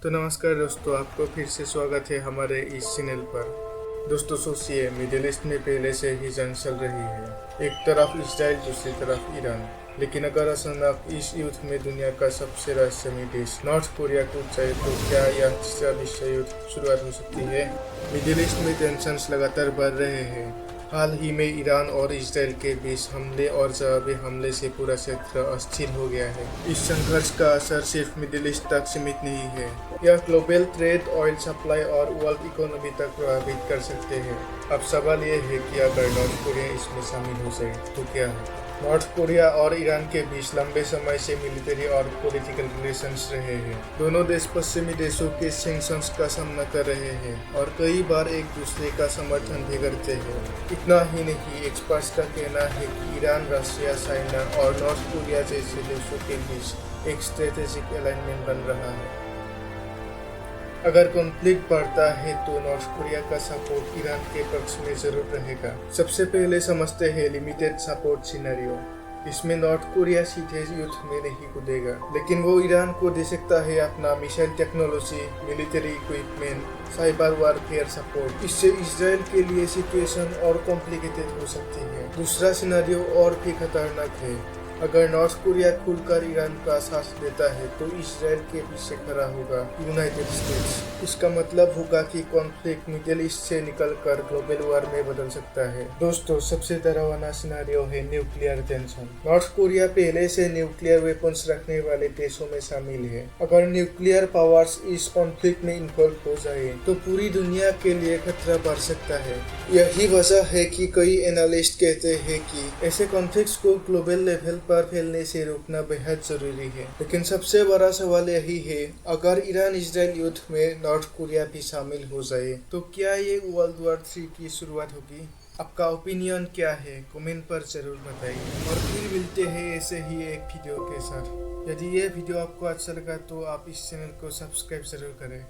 तो नमस्कार दोस्तों, आपको फिर से स्वागत है हमारे इस चैनल पर। दोस्तों सोचिए, मिडिल ईस्ट में पहले से ही जंग चल रही है। एक तरफ इजराइल, दूसरी तरफ ईरान। लेकिन अगर अचानक इस युद्ध में दुनिया का सबसे रहस्यमय देश नॉर्थ कोरिया कूद जाए तो क्या यह तीसरा विश्व युद्ध शुरुआत हो सकती है। मिडिल ईस्ट में टेंशंस लगातार बढ़ रहे हैं। हाल ही में ईरान और इजराइल के बीच हमले और जवाबी हमले से पूरा क्षेत्र अस्थिर हो गया है। इस संघर्ष का असर सिर्फ मिडिल ईस्ट तक सीमित नहीं है, यह ग्लोबल ट्रेड, ऑयल सप्लाई और वर्ल्ड इकोनॉमी तक प्रभावित कर सकते हैं। अब सवाल यह है कि अगर नॉर्थ कोरिया इसमें शामिल हो जाए तो क्या है। नॉर्थ कोरिया और ईरान के बीच लंबे समय से मिलिट्री और पॉलिटिकल रिलेशंस रहे हैं। दोनों देश पश्चिमी देशों के सैंक्शंस का सामना कर रहे हैं और कई बार एक दूसरे का समर्थन भी करते हैं। इतना ही नहीं, एक्सपर्ट्स का कहना है कि ईरान, रशिया, चाइना और नॉर्थ कोरिया जैसे देशों के बीच एक स्ट्रेटेजिक अलाइनमेंट बन रहा है। अगर कॉन्फ्लिक्ट बढ़ता है तो नॉर्थ कोरिया का सपोर्ट ईरान के पक्ष में जरूर रहेगा। सबसे पहले समझते हैं लिमिटेड सपोर्ट सिनेरियो। इसमें नॉर्थ कोरिया सीधे युद्ध में नहीं कूदेगा, लेकिन वो ईरान को दे सकता है अपना missile technology, military equipment, cyber warfare support. इससे इजराइल के लिए सिचुएशन और कॉम्प्लिकेटेड हो सकती है। दूसरा सिनेरियो और भी खतरनाक है। अगर नॉर्थ कोरिया खुलकर ईरान का साथ देता है तो इजराइल के पीछे खड़ा होगा यूनाइटेड स्टेट्स। इसका मतलब होगा कि कॉन्फ्लिक्ट मिडिल ईस्ट से निकलकर ग्लोबल वॉर में बदल सकता है। दोस्तों, सबसे डरावना सिनेरियो है न्यूक्लियर टेंशन। नॉर्थ कोरिया पहले से न्यूक्लियर वेपन्स रखने वाले देशों में शामिल है। अगर न्यूक्लियर पावर्स इस कॉन्फ्लिक्ट में इन्वॉल्व हो जाए तो पूरी दुनिया के लिए खतरा बढ़ सकता है। यही वजह है कि कई एनालिस्ट कहते हैं कि ऐसे कॉन्फ्लिक्ट्स को ग्लोबल लेवल पर फैलने से रोकना बेहद जरूरी है। लेकिन सबसे बड़ा सवाल यही है, अगर ईरान इजराइल युद्ध में नॉर्थ कोरिया भी शामिल हो जाए तो क्या ये वर्ल्ड वॉर 3 की शुरुआत होगी। आपका ओपिनियन क्या है, कमेंट पर जरूर बताइए। और फिर मिलते हैं ऐसे ही एक वीडियो के साथ। यदि ये वीडियो आपको अच्छा लगा तो आप इस चैनल को सब्सक्राइब जरूर करें।